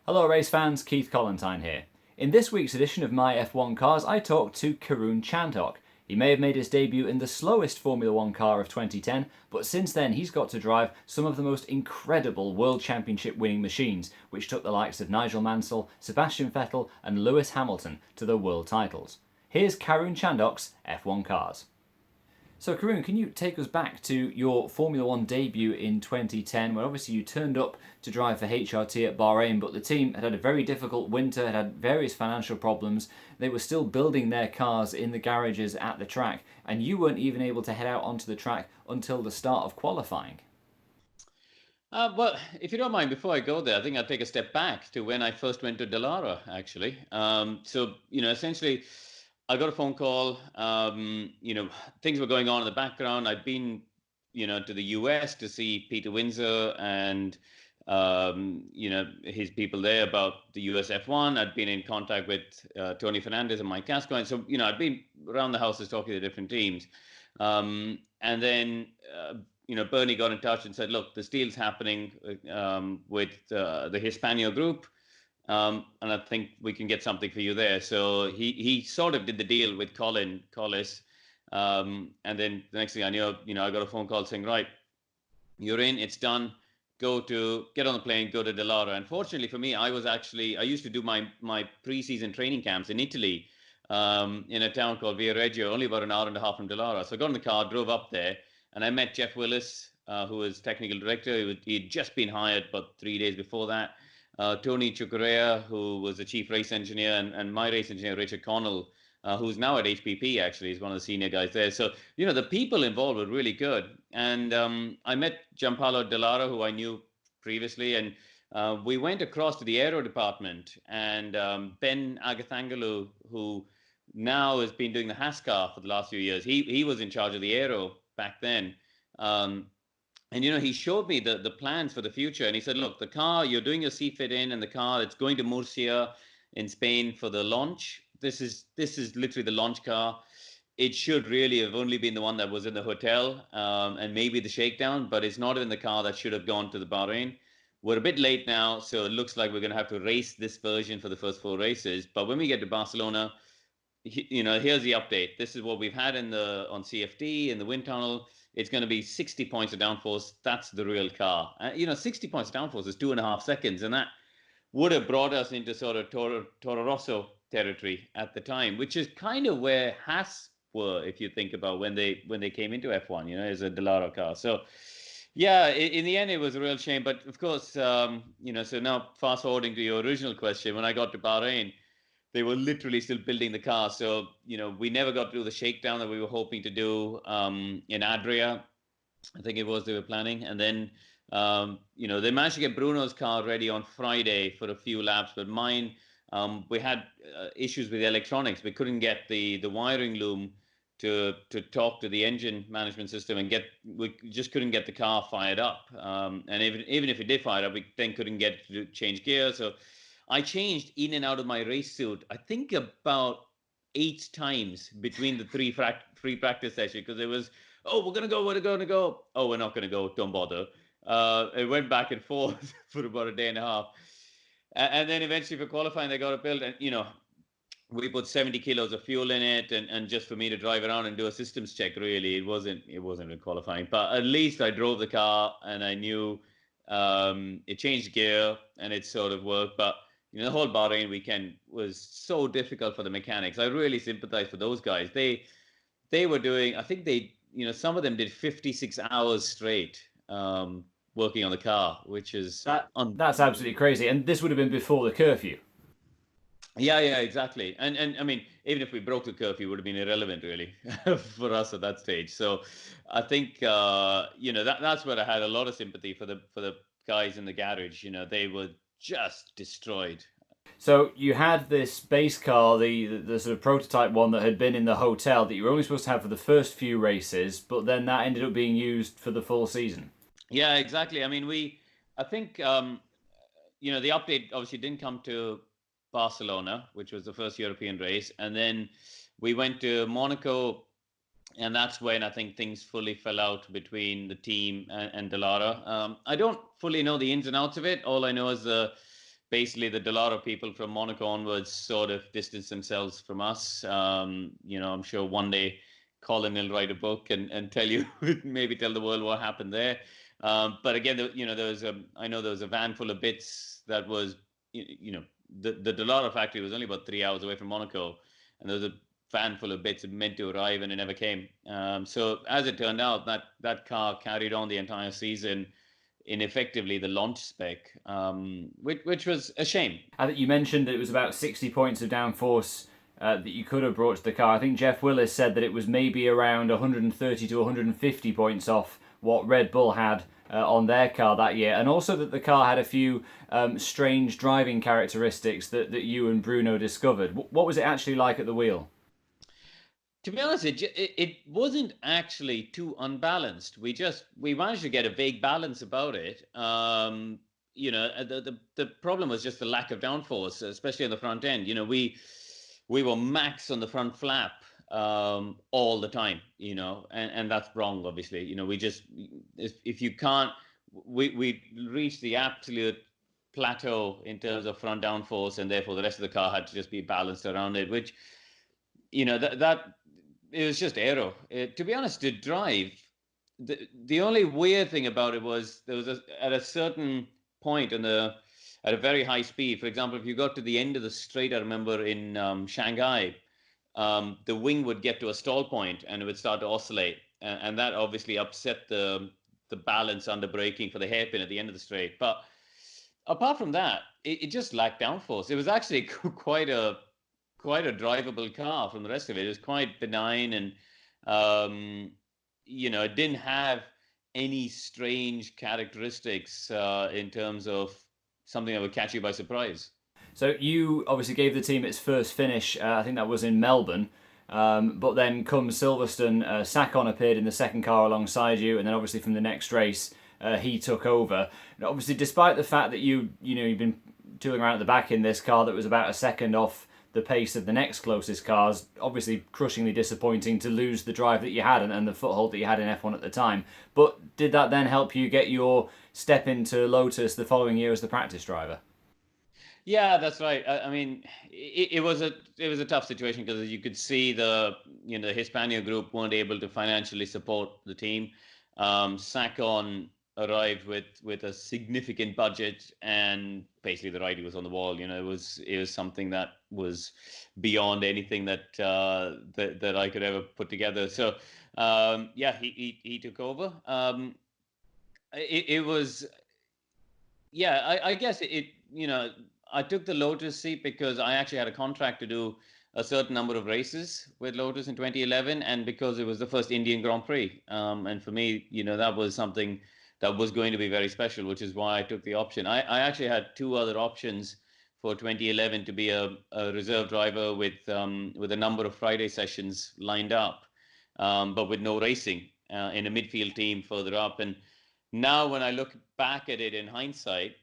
Hello race fans, Keith Collantine here. In this week's edition of My F1 Cars, I talked to Karun Chandhok. He may have made his debut in the slowest Formula 1 car of 2010, but since then he's got to drive some of the most incredible World Championship winning machines, which took the likes of Nigel Mansell, Sebastian Vettel and Lewis Hamilton to the world titles. Here's Karun Chandhok's F1 Cars. So Karun, can you take us back to your Formula 1 debut in 2010, when obviously you turned up to drive for HRT at Bahrain, but the team had a very difficult winter, had various financial problems. They were still building their cars in the garages at the track, and you weren't even able to head out onto the track until the start of qualifying. Well, if you don't mind, before I go there, I think I'll take a step back to when I first went to Dallara, actually. Essentially, I got a phone call. Things were going on in the background. I'd been, to the US to see Peter Windsor and, his people there about the US F1. I'd been in contact with Tony Fernandez and Mike Gascoigne. So, I'd been around the houses talking to different teams. And then Bernie got in touch and said, look, this deal's happening with the Hispano group. And I think we can get something for you there. So he sort of did the deal with Collis. And then the next thing I knew, I got a phone call saying, right, you're in, it's done. Get on the plane, go to Dallara. Unfortunately for me, I used to do my pre-season training camps in Italy, in a town called Viareggio, only about an hour and a half from Dallara. So I got in the car, drove up there, and I met Jeff Willis, who was technical director. He'd just been hired about 3 days before that. Tony Chukurea, who was the chief race engineer, and my race engineer, Richard Connell, who's now at HPP, actually, is one of the senior guys there. So, the people involved were really good. And I met Giampaolo Dallara, who I knew previously, and we went across to the aero department, and Ben Agathangelu, who now has been doing the Haas car for the last few years, he was in charge of the aero back then. And he showed me the plans for the future, and he said, look, the car, you're doing your C-fit in, and the car that's going to Murcia in Spain for the launch, this is literally the launch car. It should really have only been the one that was in the hotel, and maybe the shakedown, but it's not in the car that should have gone to the Bahrain. We're a bit late now, so it looks like we're going to have to race this version for the first 4 races. But when we get to Barcelona, here's the update. This is what we've had on CFD in the wind tunnel. It's going to be 60 points of downforce. That's the real car. 60 points of downforce is 2.5 seconds, and that would have brought us into sort of Toro Rosso territory at the time, which is kind of where Haas were, if you think about when they came into F1, as a Dallara car. So, yeah, in the end, it was a real shame. But of course, so now fast forwarding to your original question, when I got to Bahrain, they were literally still building the car. So, we never got to do the shakedown that we were hoping to do in Adria. I think it was they were planning. And then, they managed to get Bruno's car ready on Friday for a few laps. But mine, we had issues with the electronics. We couldn't get the wiring loom to talk to the engine management system, and we just couldn't get the car fired up. And even if it did fire up, we then couldn't get it to change gear. So I changed in and out of my race suit, I think about 8 times between the three practice sessions, because it was, oh, we're going to go. Oh, we're not going to go. Don't bother. It went back and forth for about a day and a half. And then eventually for qualifying, they got it built. And, we put 70 kilos of fuel in it, and just for me to drive around and do a systems check, really, it wasn't in qualifying. But at least I drove the car, and I knew it changed gear, and it sort of worked. But the whole Bahrain weekend was so difficult for the mechanics. I really sympathize for those guys. They were doing, I think some of them did 56 hours straight working on the car, which is That's absolutely crazy. And this would have been before the curfew. Yeah, exactly. And I mean, even if we broke the curfew, it would have been irrelevant, really, for us at that stage. So I think that's where I had a lot of sympathy for the guys in the garage. They were just destroyed. So you had this base car, the sort of prototype one that had been in the hotel that you were only supposed to have for the first few races, but then that ended up being used for the full season. Yeah, exactly. I mean, I think the update obviously didn't come to Barcelona, which was the first European race, and then we went to Monaco, and that's when I think things fully fell out between the team and Dallara. I don't fully know the ins and outs of it. All I know is basically the Dallara people from Monaco onwards sort of distanced themselves from us. I'm sure one day Colin will write a book and tell you, maybe tell the world what happened there. But again, I know there was a van full of bits that was, the Dallara factory was only about 3 hours away from Monaco, and there was a van full of bits meant to arrive and it never came. So as it turned out, that car carried on the entire season in effectively the launch spec, which was a shame. I think you mentioned that it was about 60 points of downforce that you could have brought to the car. I think Jeff Willis said that it was maybe around 130 to 150 points off what Red Bull had on their car that year, and also that the car had a few strange driving characteristics that you and Bruno discovered. What was it actually like at the wheel? To be honest, it wasn't actually too unbalanced. We managed to get a vague balance about it. The problem was just the lack of downforce, especially on the front end. We were max on the front flap all the time. And that's wrong, obviously. If you can't, we reached the absolute plateau in terms of front downforce, and therefore the rest of the car had to just be balanced around it, which that it was just aero. To be honest, to drive, the only weird thing about it was there was at a certain point at a very high speed. For example, if you got to the end of the straight, I remember in Shanghai, the wing would get to a stall point and it would start to oscillate, and that obviously upset the balance under braking for the hairpin at the end of the straight. But apart from that, it just lacked downforce. It was actually quite a drivable car from the rest of it. It was quite benign, and it didn't have any strange characteristics in terms of something that would catch you by surprise. So you obviously gave the team its first finish. I think that was in Melbourne. But then come Silverstone, Sakon appeared in the second car alongside you, and then obviously from the next race, he took over. And obviously, despite the fact that you've been tooling around at the back in this car that was about a second off the pace of the next closest cars, obviously crushingly disappointing to lose the drive that you had and the foothold that you had in F1 at the time. But did that then help you get your step into Lotus the following year as the practice driver? Yeah, that's right. I mean, it was a tough situation because you could see the Hispania group weren't able to financially support the team. Sakon arrived with a significant budget, and basically the writing was on the wall. It was something that was beyond anything that I could ever put together. So yeah, he took over. It was, yeah, I guess I took the Lotus seat because I actually had a contract to do a certain number of races with Lotus in 2011, and because it was the first Indian Grand Prix. And for me, that was something that was going to be very special, which is why I took the option. I actually had two other options for 2011 to be a reserve driver with a number of Friday sessions lined up, but with no racing in a midfield team further up. And now when I look back at it in hindsight,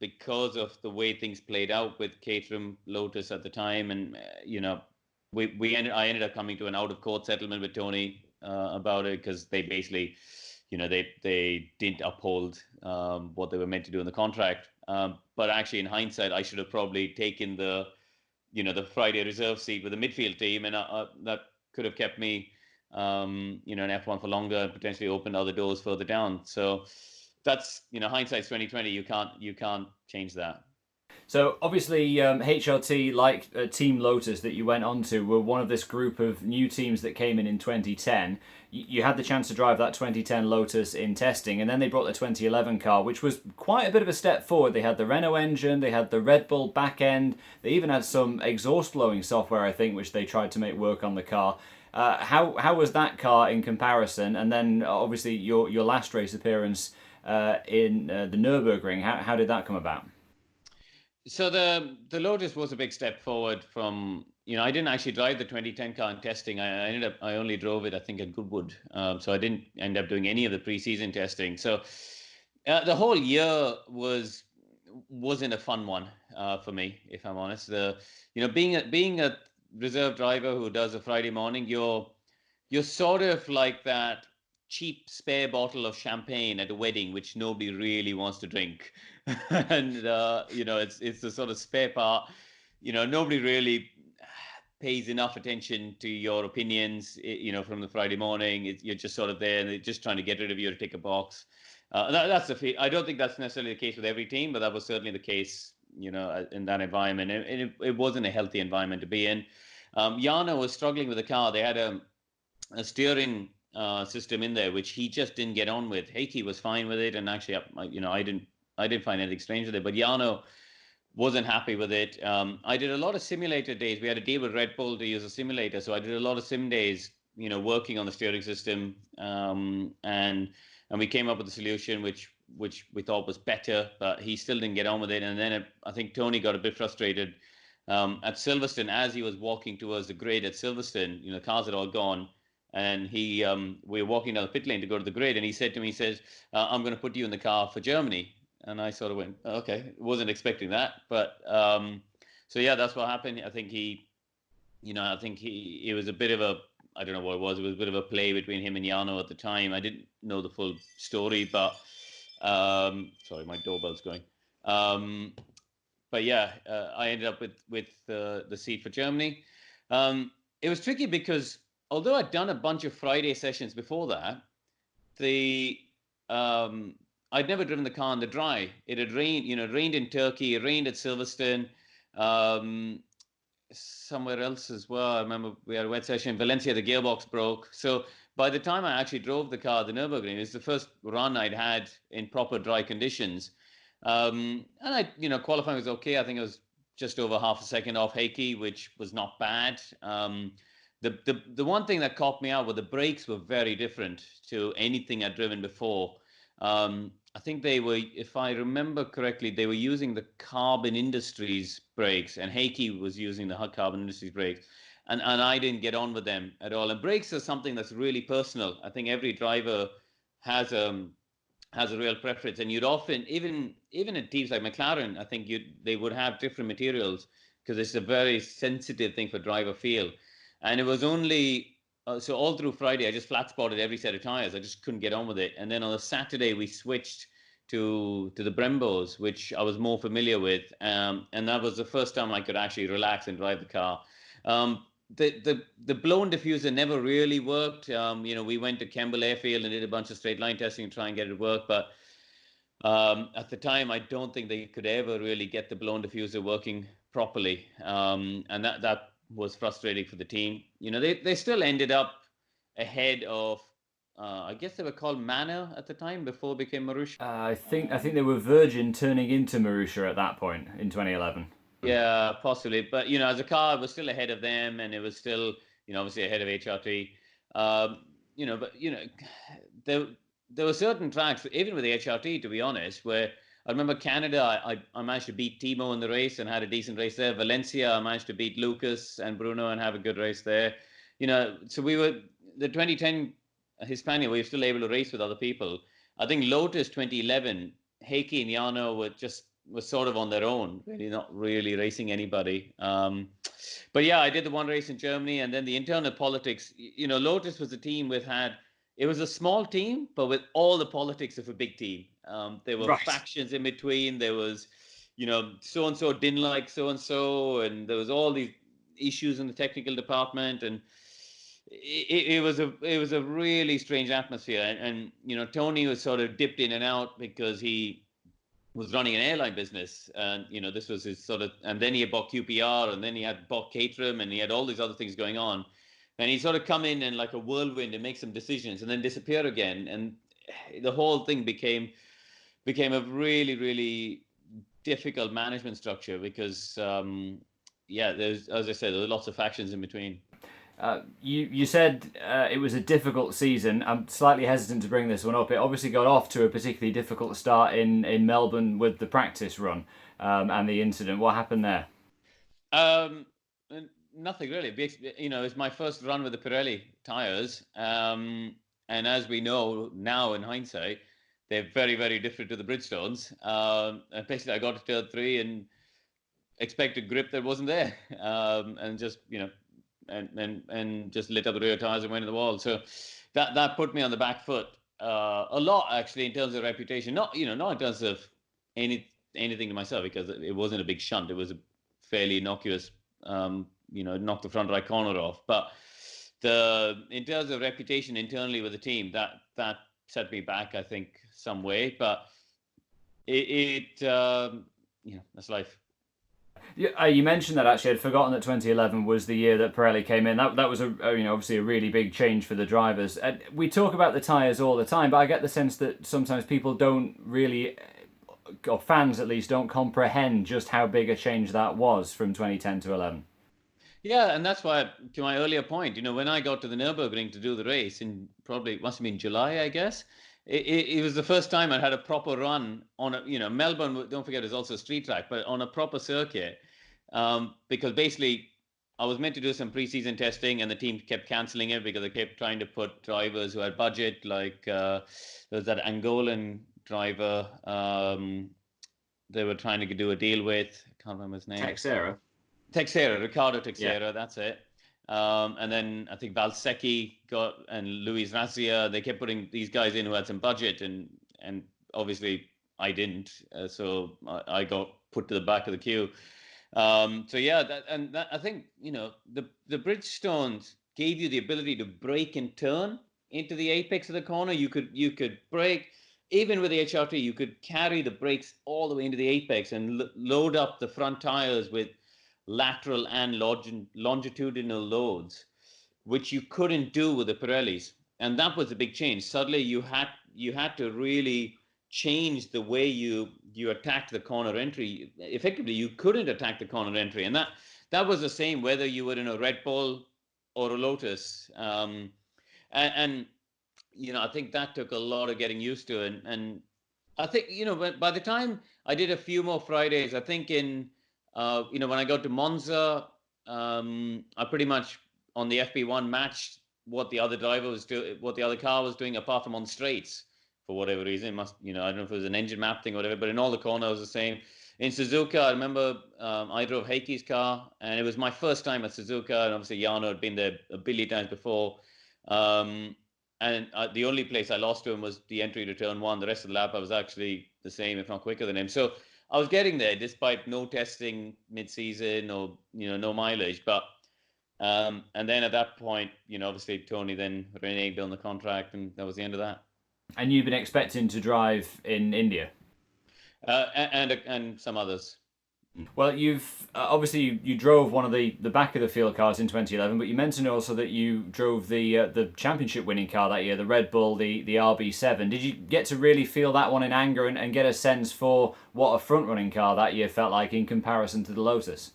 because of the way things played out with Caterham Lotus at the time, and I ended up coming to an out of court settlement with Tony about it, because they basically, they didn't uphold what they were meant to do in the contract. But actually, in hindsight, I should have probably taken the Friday reserve seat with the midfield team, and that could have kept me in F1 for longer and potentially opened other doors further down. So that's, hindsight's 2020. You can't change that. So obviously, HRT, like Team Lotus that you went on to, were one of this group of new teams that came in 2010. You had the chance to drive that 2010 Lotus in testing, and then they brought the 2011 car, which was quite a bit of a step forward. They had the Renault engine, they had the Red Bull back end, they even had some exhaust blowing software, I think, which they tried to make work on the car. How was that car in comparison? And then obviously your last race appearance in the Nürburgring, how did that come about? So the Lotus was a big step forward from, I didn't actually drive the 2010 car in testing. I only drove it, I think, at Goodwood. So I didn't end up doing any of the preseason testing. So the whole year wasn't a fun one for me, if I'm honest. Being a reserve driver who does a Friday morning, you're sort of like that cheap spare bottle of champagne at a wedding, which nobody really wants to drink. And, it's the sort of spare part, nobody really pays enough attention to your opinions, from the Friday morning. You're just sort of there and they're just trying to get rid of you to tick a box. That's I don't think that's necessarily the case with every team, but that was certainly the case, in that environment. And it wasn't a healthy environment to be in. Jarno was struggling with the car. They had a steering system in there, which he just didn't get on with. Heikki was fine with it, and actually, I didn't find anything strange with it. But Jarno wasn't happy with it. I did a lot of simulator days. We had a deal with Red Bull to use a simulator, so I did a lot of sim days, working on the steering system, and we came up with a solution which we thought was better, but he still didn't get on with it. And then I think Tony got a bit frustrated at Silverstone as he was walking towards the grid at Silverstone. Cars had all gone, and we were walking down the pit lane to go to the grid, and he said to me, he says, "I'm going to put you in the car for Germany." And I sort of went, okay, wasn't expecting that. But so yeah, that's what happened. I think it was a bit of a, I don't know what it was. It was a bit of a play between him and Jarno at the time. I didn't know the full story, but sorry, my doorbell's going. But yeah, I ended up with the seat for Germany. It was tricky because although I'd done a bunch of Friday sessions before that, I'd never driven the car in the dry. It had rained, it rained in Turkey, it rained at Silverstone, somewhere else as well. I remember we had a wet session in Valencia, the gearbox broke. So by the time I actually drove the car, the Nürburgring, it was the first run I'd had in proper dry conditions. And qualifying was okay. I think it was just over half a second off Heikki, which was not bad. The one thing that caught me out were the brakes were very different to anything I'd driven before. I think they were, if I remember correctly, they were using the Carbon Industries brakes, and Heikki was using the Carbon Industries brakes, and I didn't get on with them at all. And brakes are something that's really personal. I think every driver has a real preference, and you'd often, even at teams like McLaren, I think they would have different materials because it's a very sensitive thing for driver feel. And it was only so all through Friday, I just flat spotted every set of tires. I just couldn't get on with it. And then on a Saturday, we switched to the Brembos, which I was more familiar with, and that was the first time I could actually relax and drive the car. The blown diffuser never really worked. We went to Kemble Airfield and did a bunch of straight line testing to try and get it to work, but at the time, I don't think they could ever really get the blown diffuser working properly, and that was frustrating for the team. They still ended up ahead of, I guess they were called Manor at the time before it became Marussia. I think they were Virgin turning into Marussia at that point in 2011. Yeah, possibly. But, as a car, it was still ahead of them, and it was still, obviously ahead of HRT. There were certain tracks, even with the HRT, to be honest, where I remember Canada, I managed to beat Timo in the race and had a decent race there. Valencia, I managed to beat Lucas and Bruno and have a good race there. So we were, the 2010 Hispania, we were still able to race with other people. I think Lotus 2011, Heikki and Jarno were sort of on their own, really not really racing anybody. But yeah, I did the one race in Germany, and then the internal politics. Lotus was a team it was a small team, but with all the politics of a big team. There were factions in between. There was, so and so didn't like so and so, and there was all these issues in the technical department, and it was a really strange atmosphere. And Tony was sort of dipped in and out because he was running an airline business, and this was his sort of, and then he had bought QPR, and then he had bought Caterham, and he had all these other things going on, and he sort of come in and like a whirlwind and make some decisions and then disappear again, and the whole thing became a really, really difficult management structure because there's, as I said, there were lots of factions in between. You said it was a difficult season. I'm slightly hesitant to bring this one up. It obviously got off to a particularly difficult start in Melbourne with the practice run and the incident. What happened there? Nothing really. It was my first run with the Pirelli tires, and as we know now in hindsight, they're very, very different to the Bridgestones. And basically, I got to turn 3 and expected grip that wasn't there, and just and just lit up the rear tires and went in the wall. So that put me on the back foot a lot, actually, in terms of reputation. Not not in terms of anything to myself, because it wasn't a big shunt. It was a fairly innocuous, knocked the front right corner off. But in terms of reputation internally with the team, that set me back, I think, some way. But that's life. You mentioned that. Actually, I'd forgotten that 2011 was the year that Pirelli came in. That was obviously a really big change for the drivers. And we talk about the tyres all the time, but I get the sense that sometimes people don't really, or fans at least, don't comprehend just how big a change that was from 2010 to 11. Yeah, and that's why, to my earlier point, when I got to the Nürburgring to do the race, in probably must have been July, I guess. It was the first time I'd had a proper run on Melbourne. Don't forget, is also a street track, but on a proper circuit, because basically I was meant to do some preseason testing, and the team kept cancelling it because they kept trying to put drivers who had budget, like there's that Angolan driver they were trying to do a deal with. I can't remember his name. Ricardo Texeira, that's it. And then I think Valsecchi and Luis Razia, they kept putting these guys in who had some budget, and obviously I didn't, so I got put to the back of the queue. So yeah, I think the Bridgestones gave you the ability to brake and turn into the apex of the corner. You could brake. Even with the HRT, you could carry the brakes all the way into the apex and load up the front tires with lateral and longitudinal loads, which you couldn't do with the Pirellis. And that was a big change. Suddenly you had to really change the way you attacked the corner entry. Effectively, you couldn't attack the corner entry. And that was the same whether you were in a Red Bull or a Lotus. And I think that took a lot of getting used to. And I think, by the time I did a few more Fridays, I think when I got to Monza, I pretty much on the FP1 matched what the other driver was doing, what the other car was doing, apart from on straights for whatever reason. It must, I don't know if it was an engine map thing or whatever, but in all the corners it was the same. In Suzuka, I remember I drove Heiki's car, and it was my first time at Suzuka, and obviously Jarno had been there a billion times before. And the only place I lost to him was the entry to turn one. The rest of the lap, I was actually the same, if not quicker than him. So I was getting there despite no testing mid-season or no mileage. But and then at that point, obviously Tony then reneged on the contract, and that was the end of that. And you've been expecting to drive in India, and some others. Well, you've obviously you drove one of the back of the field cars in 2011, but you mentioned also that you drove the championship winning car that year, the Red Bull, the RB7. Did you get to really feel that one in anger and get a sense for what a front running car that year felt like in comparison to the Lotus?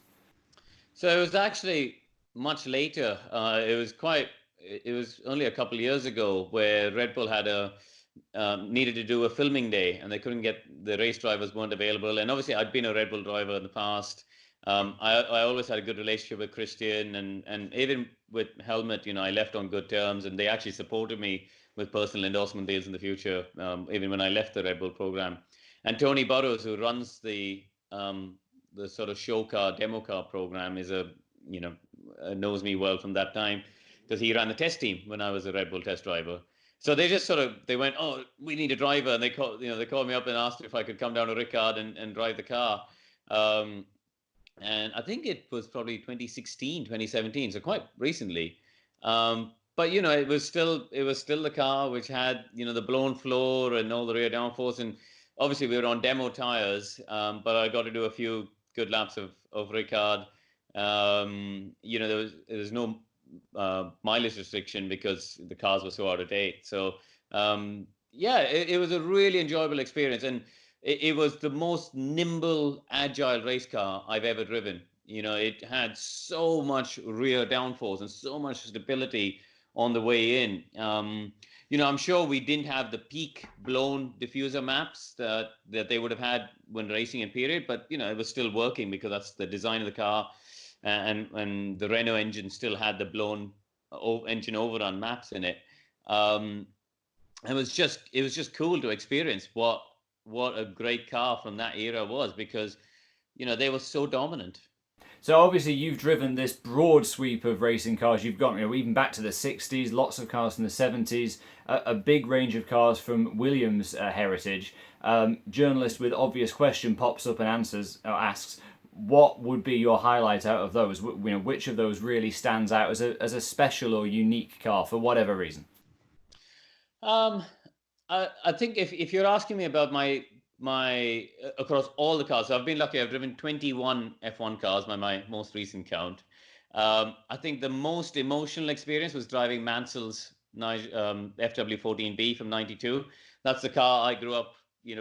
So it was actually much later. It was only a couple of years ago where Red Bull had needed to do a filming day, and they couldn't get, the race drivers weren't available. And obviously I'd been a Red Bull driver in the past. I always had a good relationship with Christian, and even with Helmut, I left on good terms, and they actually supported me with personal endorsement deals in the future, even when I left the Red Bull program. And Tony Burrows, who runs the sort of show car, demo car program, knows me well from that time, because he ran the test team when I was a Red Bull test driver. So they went, oh, we need a driver, and they called me up and asked if I could come down to Ricard and drive the car. And I think it was probably 2016, 2017, so quite recently. But it was still the car which had the blown floor and all the rear downforce, and obviously we were on demo tires. But I got to do a few good laps of Ricard. There was no mileage restriction because the cars were so out of date. So it was a really enjoyable experience, and it was the most nimble, agile race car I've ever driven. It had so much rear downforce and so much stability on the way in. I'm sure we didn't have the peak blown diffuser maps that they would have had when racing in period, but it was still working because that's the design of the car. And the Renault engine still had the blown engine overrun maps in it. It was just cool to experience what a great car from that era was, because they were so dominant. So obviously you've driven this broad sweep of racing cars. You've got, even back to the 60s, lots of cars from the 70s, a big range of cars from Williams heritage. Journalist with obvious question pops up and asks, what would be your highlight out of those? Which of those really stands out as a special or unique car for whatever reason? Um, I think if you're asking me about my across all the cars, so I've been lucky. I've driven 21 F1 cars by my most recent count. I think the most emotional experience was driving Mansell's FW14B from '92. That's the car I grew up.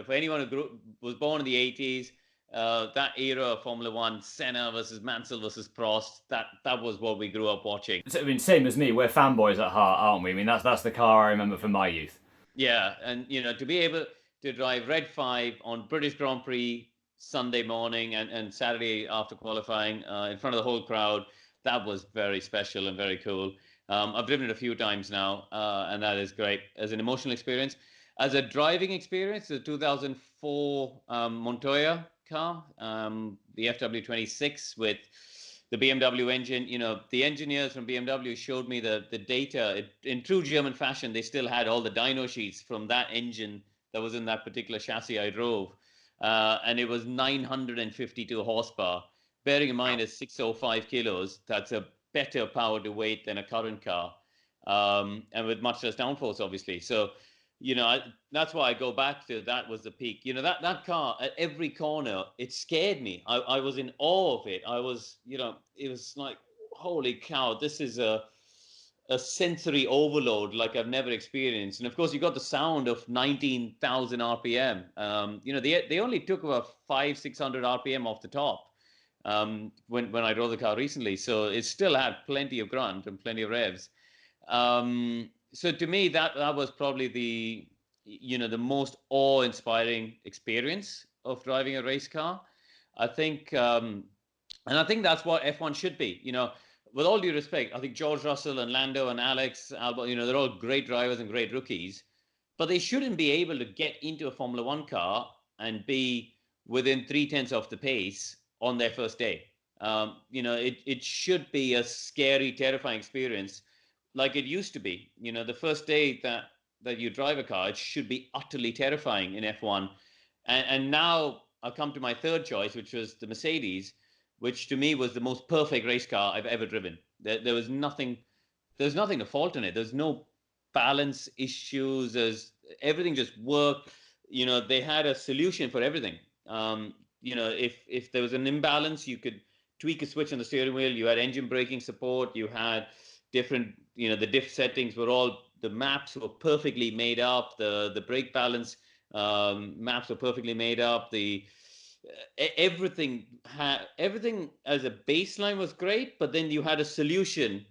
For anyone who was born in the '80s, that era of Formula One, Senna versus Mansell versus Prost, that was what we grew up watching. So, same as me. We're fanboys at heart, aren't we? That's the car I remember from my youth. Yeah, and to be able to drive Red 5 on British Grand Prix Sunday morning and Saturday after qualifying in front of the whole crowd, that was very special and very cool. I've driven it a few times now, and that is great as an emotional experience. As a driving experience, the 2004 Montoya car, the FW26 with the BMW engine. The engineers from BMW showed me the data. In true German fashion, they still had all the dyno sheets from that engine that was in that particular chassis I drove. And it was 952 horsepower. Bearing in mind it's 605 kilos, that's a better power to weight than a current car, and with much less downforce, obviously. So, that's why I go back to that was the peak. That car at every corner, it scared me. I was in awe of it. I was, it was like, holy cow, this is a sensory overload like I've never experienced. And of course, you got the sound of 19,000 RPM. They only took about 500-600 RPM off the top when I drove the car recently. So it still had plenty of grunt and plenty of revs. So to me, that was probably the most awe-inspiring experience of driving a race car. I think, and I think that's what F1 should be. With all due respect, I think George Russell and Lando and Alex Albon, they're all great drivers and great rookies, but they shouldn't be able to get into a Formula One car and be within 3/10 of the pace on their first day. It should be a scary, terrifying experience like it used to be. The first day that you drive a car, it should be utterly terrifying in F1. And now I come to my third choice, which was the Mercedes, which to me was the most perfect race car I've ever driven. There was nothing to fault in it. There's no balance issues. Everything just worked. They had a solution for everything. If there was an imbalance, you could tweak a switch on the steering wheel. You had engine braking support. You had different, the diff settings the maps were perfectly made up. The brake balance maps were perfectly made up. Everything as a baseline was great, but then you had a solution,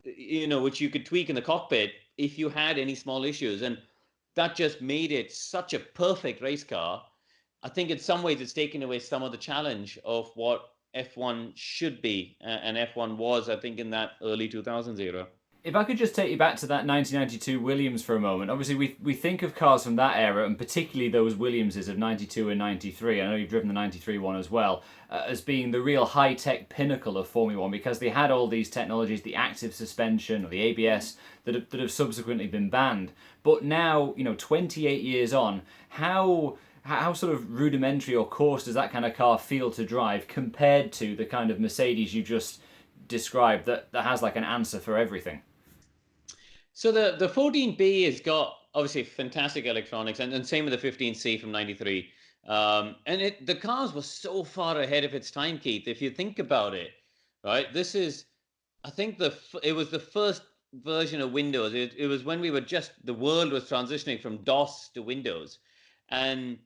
which you could tweak in the cockpit if you had any small issues, and that just made it such a perfect race car. I think in some ways it's taken away some of the challenge of what F1 should be, and F1 was, I think, in that early 2000s era. If I could just take you back to that 1992 Williams for a moment. Obviously, we think of cars from that era, and particularly those Williamses of 92 and 93, I know you've driven the 93 one as well, as being the real high-tech pinnacle of Formula One, because they had all these technologies, the active suspension or the ABS, that have subsequently been banned. But now, 28 years on, how sort of rudimentary or coarse does that kind of car feel to drive compared to the kind of Mercedes you just described that has like an answer for everything? So the 14B has got obviously fantastic electronics, and same with the 15C from '93. And the cars were so far ahead of its time, Keith. If you think about it, right? I think it was the first version of Windows. It was when the world was transitioning from DOS to Windows, and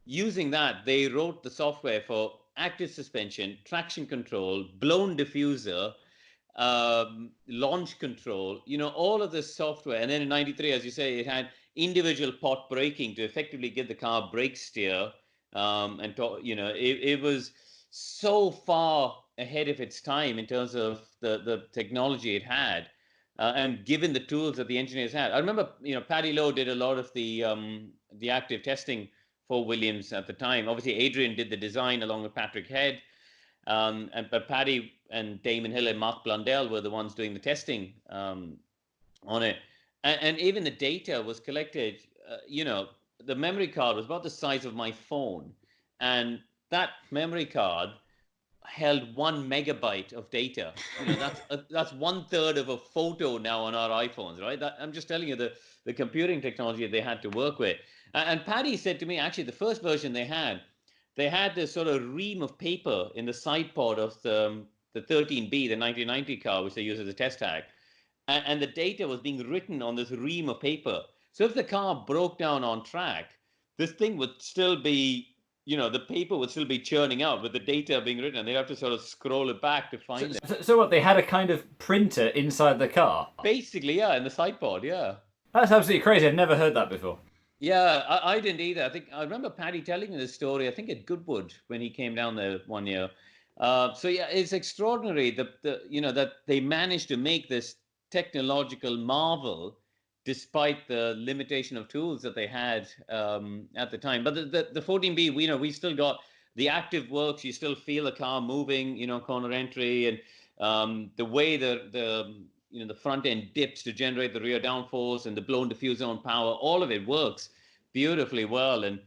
using that, they wrote the software for active suspension, traction control, blown diffuser, launch control, all of this software. And then in '93, as you say, it had individual pot braking to effectively give the car brake steer. It was so far ahead of its time in terms of the technology it had. And given the tools that the engineers had, I remember, Paddy Lowe did a lot of the active testing for Williams at the time. Obviously, Adrian did the design along with Patrick Head. But Paddy and Damon Hill and Mark Blundell were the ones doing the testing on it. And even the data was collected, the memory card was about the size of my phone. And that memory card held 1 megabyte of data. That's 1/3 of a photo now on our iPhones, right? I'm just telling you the computing technology they had to work with. And Paddy said to me, actually, the first version they had this sort of ream of paper in the side pod of the 13B, the 1990 car, which they use as a test tag. And the data was being written on this ream of paper. So if the car broke down on track, this thing would still be, the paper would still be churning out with the data being written, and they'd have to sort of scroll it back to find it. So what, they had a kind of printer inside the car? Basically, yeah, in the side pod, yeah. That's absolutely crazy. I've never heard that before. Yeah, I didn't either. I remember Paddy telling me this story, I think at Goodwood when he came down there one year. So yeah, it's extraordinary that they managed to make this technological marvel despite the limitation of tools that they had at the time. But the 14B, we still got the active works. You still feel the car moving, corner entry, and the way the front end dips to generate the rear downforce and the blown diffuser on power. All of it works beautifully well, and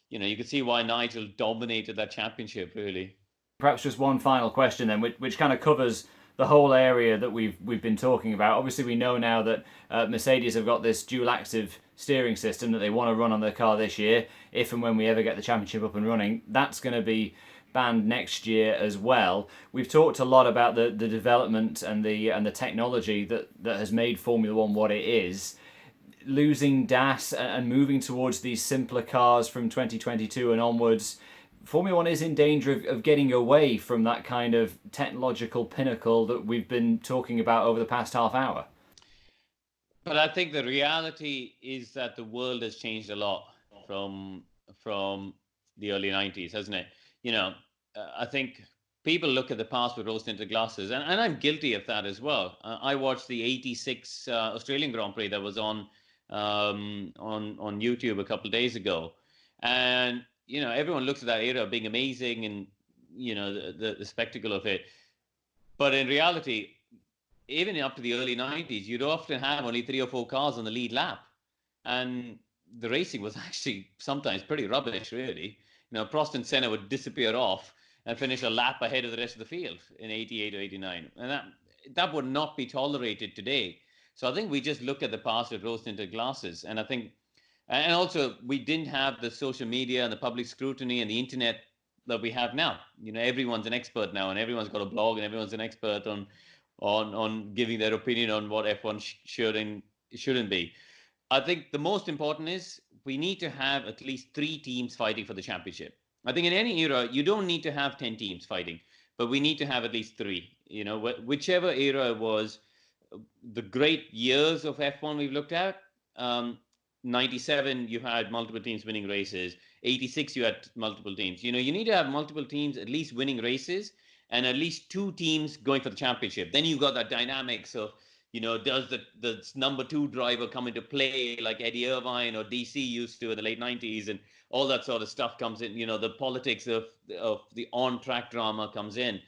you can see why Nigel dominated that championship, really. Perhaps just one final question then, which kind of covers the whole area that we've been talking about. Obviously, we know now that Mercedes have got this dual active steering system that they want to run on their car this year. If and when we ever get the championship up and running, that's going to be banned next year as well. We've talked a lot about the development and the technology that has made Formula One what it is. Losing DAS and moving towards these simpler cars from 2022 and onwards, Formula One is in danger of getting away from that kind of technological pinnacle that we've been talking about over the past half hour. But I think the reality is that the world has changed a lot from the early 90s, hasn't it? I think people look at the past with rose-tinted glasses, and I'm guilty of that as well. I watched the '86 Australian Grand Prix that was on YouTube a couple of days ago, and everyone looks at that era being amazing, and the spectacle of it. But in reality, even up to the early 90s, you'd often have only 3 or 4 cars on the lead lap, and the racing was actually sometimes pretty rubbish, really. Prost and Senna would disappear off and finish a lap ahead of the rest of the field in '88 or '89, and that would not be tolerated today. So I think we just look at the past with rose-tinted glasses, and I think, and also we didn't have the social media and the public scrutiny and the internet that we have now. Everyone's an expert now, and everyone's got a blog, and everyone's an expert on giving their opinion on what F1 should and shouldn't be. I think the most important is we need to have at least 3 teams fighting for the championship. I think in any era, you don't need to have 10 teams fighting, but we need to have at least 3. Whichever era was the great years of F1 we've looked at. 97, you had multiple teams winning races. 86, you had multiple teams. You need to have multiple teams at least winning races and at least 2 teams going for the championship. Then you've got that dynamics of, does the number 2 driver come into play like Eddie Irvine or DC used to in the late 90s, and all that sort of stuff comes in. The politics of the on-track drama comes in.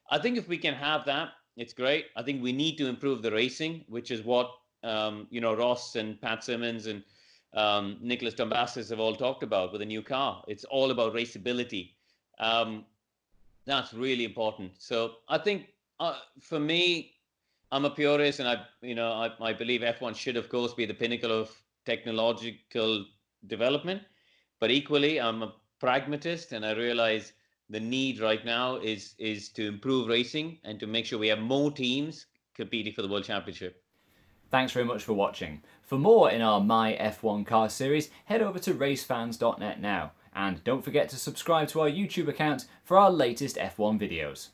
I think if we can have that, it's great. I think we need to improve the racing, which is what Ross and Pat Simmons and Nicholas Tombazis have all talked about with a new car. It's all about raceability. That's really important. So I think for me, I'm a purist, and I believe F1 should, of course, be the pinnacle of technological development. But equally, I'm a pragmatist, and I realize the need right now is to improve racing and to make sure we have more teams competing for the World Championship. Thanks very much for watching. For more in our My F1 Cars series, head over to racefans.net now. And don't forget to subscribe to our YouTube account for our latest F1 videos.